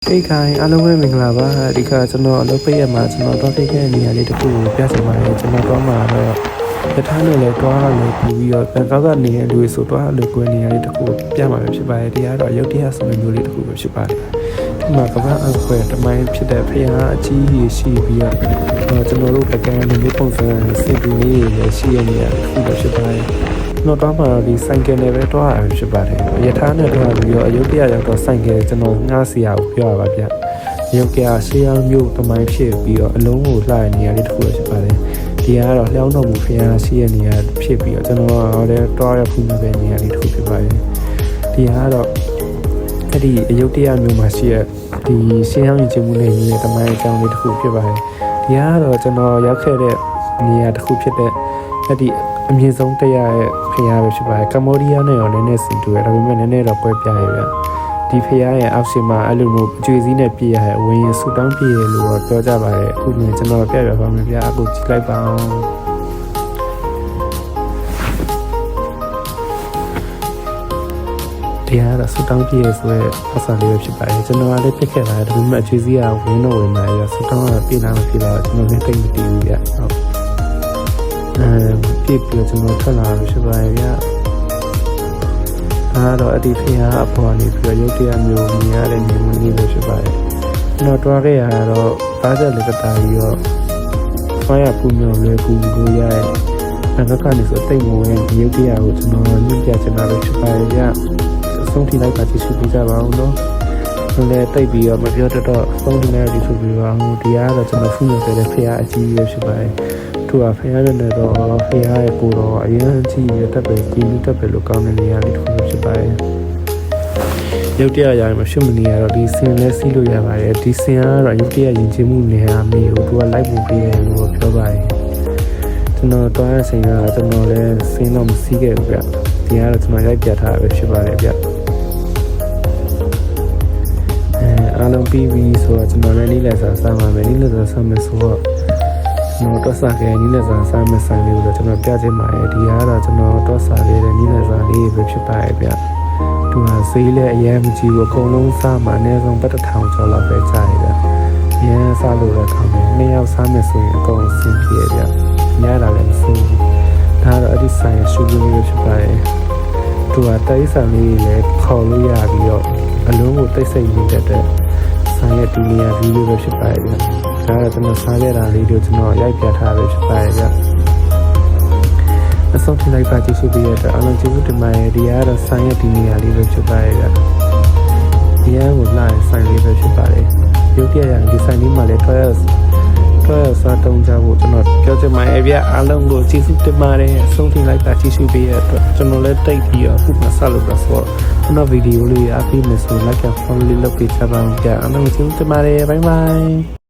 Hey guys အားလုံးပဲမင်္ဂလာပါဒီခါကျွန်တော်အလုပ်ပိတ်ရမှာကျွန်တော်တော့တိတ်ခဲ့နေရလေးတစ်ခုကိုပြချင်ပါတယ်ကျွန်တော်တော့မှာတော့ရထားနဲ့လည်းတွားရလို့ပြီးပြီးတော့ဘန်ကောက်ကနေလူတွေဆိုတွားလို့ကိုယ်နေရလေးတစ်ခုပြမှာပဲဖြစ်ပါတယ်တရားတော့ရုပ်တရားဆိုမျိုးလေးတစ်ခုပဲဖြစ်ပါတယ်ဒီမှာကမ္ဘာအခွဲတမိုင်းဖြစ်တဲ့ဖျားအကြီးကြီးရှိပြီးတော့ကျွန်တော်တို့ပကံနေမျိုးပုံစံစစ်ပြီးလေးလည်းရှိရနေရတစ်ခုပဲဖြစ်ပါတယ်တော့တော့မှာဒီဆိုင်ကယ်နဲ့ပဲတွားရဖြစ်ပါတယ်ရထားနဲ့တွားပြီးတော့အယုတ်တရားရောက်တော့ဆိုင်ကယ်ကျွန်တော်ငှားစီရကိုပြောရပါဗျရုပ်ကရှေးအောင်မျိုးတမိုင်းဖြစ်ပြီးတော့အလုံးကိုလှရနေရတဲ့တစ်ခုဖြစ်ပါတယ်ဒီကတော့လျှောင်းတော်မူဖျားရှိရနေရဖြစ်ပြီးတော့ကျွန်တော်ကလည်းတွားရဖူးနေပဲနေရတဲ့တစ်ခုဖြစ်ပါတယ်ဒီကတော့အဲ့ဒီအယုတ်တရားမျိုးမှာရှိရဒီရှေးအောင်ရင်ချင်းမှုနဲ့ညီတဲ့တမိုင်းအကြောင်းလေးတစ်ခုဖြစ်ပါတယ်ဒီကတော့ကျွန်တော်ရောက်ခဲ့တဲ့နေရာတစ်ခုဖြစ်တဲ့အဲ့ဒီအမြင့်ဆုံးတရားရဲ့ဖျားပဲဖြစ်ပါတယ်ကမ္ဘောဒီးယားနဲ့ရောနည်းနည်းဆင်တူတယ်ဒါပေမဲ့နည်းနည်းတော့ပွဲပြရဗျဒီဖျားရဲ့အောက်ရှင်မှာအဲ့လိုမျိုးအကျွေးစည်းနဲ့ပြည့်ရတဲ့ဝင်းရင်ဆူတောင်းပြည့်ရလို့တော့ပြောကြပါတယ်အခုမြင်ကျွန်တော်ပြပြပါမယ်ဗျအခုကြည့်လိုက်ပါအောင်ဒီကတော့ဆူတောင်းပြည့်ရဆိုတဲ့အစားလေးပဲဖြစ်ပါတယ်ကျွန်တော်လည်းပြစ်ခဲ့ပါတယ်ဒါပေမဲ့အကျွေးစည်းကဝင်းတော့ဝင်လာရဆူတောင်းကပြည့်လာမပြည့်တော့ကျွန်တော်လည်းတိတ်မတည်ဘူးဗျဟုတ်ပြည့်ပြီးကျွန်တော်ထွက်လာလို့ဖြစ်ပါရဲ့ဗျအားတော့အတိဖျားအပေါ်နေပြီးရုပ်တရားမျိုးမြင်ရတဲ့နေမင်းလေးပဲဖြစ်ပါရဲ့ကျွန်တော်တွားခဲ့ရတော့ဘာသာလက်ကတာကြီးရောဆွမ်းရပူမျိုးလေးကူလို့ရရဲ့နောက်ကနေဆိုတိတ်မဝင်ဒီရုပ်တရားကိုကျွန်တော်ညှိပြချင်တာပဲဖြစ်ပါရဲ့ဗျအဆုံးထိလိုက်ပါကြည့်ရှုပေးကြပါဦးနော်လည်းတိတ်ပြီးတော့မပြောတတ်တော့အဆုံးထိလိုက်ကြည့်ရှုပေးပါဦးဒီကတော့ကျွန်တော်ဖူးနေတဲ့ဖျားအကြီးကြီးပဲဖြစ်ပါရဲ့သူကဖျားရတဲ့တော့ဖျားရဲ့ကိုယ်တော့အရင်ကြီးရတက်ပဲကြီးလူတက်ပဲလို့ကောင်းတဲ့နေရာလေးတစ်ခုဖြစ်ပါတယ်ရုပ်တရားရမှာရှုမနေရတော့ဒီစင်လဲစီးလို့ရပါတယ်ဒီစင်ကတော့ရုပ်တရားယဉ်ကျေးမှုနေရာမျိုးကိုသူကလိုက်ပုံပေးတယ်လို့ပြောပါတယ်ကျွန်တော်တွားရစင်ကကျွန်တော်လည်းစင်တော့မစီးခဲ့ဘူးဗျဒီကတော့ကျွန်တော်ရိုက်ပြထားတာပဲဖြစ်ပါတယ်ဗျအားလုံးပြီးပြီဆိုတော့ကျွန်တော်လည်းနေ့လည်စာစားမှာမယ်နေ့လည်စာစားမယ်ဆိုတော့ကျွန်တော်တော့စားခဲ့နေ့လည်စာစားမယ်ဆိုင်လေးကိုကျွန်တော်ပြချင်ပါတယ်ဒီကတော့ကျွန်တော်တော့စားခဲ့တဲ့နေ့လည်စာလေးပဲဖြစ်ပါရဲ့ဗျသူကဈေးလည်းအရင်မကြည့်ဘူးအကုန်လုံးစားမှာအနည်းဆုံးတစ်ထောင်ကျော်လောက်ပဲကြာရဗျအရင်စားလို့လည်းကောင်းတယ်နှစ်ယောက်စားမယ်ဆိုရင်အကုန်အဆင်ပြေဗျညတာလည်းမစိုးဘူးဒါတော့အဲ့ဒီဆိုင်ရှုပ်လေးပဲဖြစ်ပါရဲ့သူကတိုက်ဆိုင်လေးလည်းခေါ်လို့ရပြီးတော့အလုံးကိုတိတ်ဆိတ်နေတဲ့ဆိုင်ရဲ့ဒီနေရာဗီဒီယိုပဲဖြစ်ပါရဲ့ဗျဒါကတော့ကျွန်တော်စားခဲ့တာလေးတို့ကျွန်တော်ရိုက်ပြထားပဲဖြစ်ပါရဲ့ဗျအဆုံးထိလိုက်ပါကြည့်ရှုပေးရတဲ့အားလုံးကျေးဇူးတင်ပါတယ်ဒီကတော့ဆိုင်ရဲ့ဒီနေရာလေးပဲဖြစ်ပါရဲ့ဗျဒီရကိုလာဆိုင်လေးပဲဖြစ်ပါတယ်ရုပ်ပြရဒီဆိုင်လေးမှာလည်းတွဲစားတုံးကြဖို့ကျွန်တော်ပြောချင်ပါတယ်ဗျအားလုံးကိုကျေးဇူးတင်ပါတယ်အဆုံးထိလိုက်ပါကြည့်ရှုပေးရတဲ့ကျွန်တော်လည်းတိတ်ပြီးတော့ခုမှဆက်လုပ်တာဆိုတော့ကျွန်တော်ဗီဒီယိုလေးအားပေးမယ်ဆို like and follow လုပ်ပေးချပါဦးဗျအားလုံးကျေးဇူးတင်ပါတယ် bye bye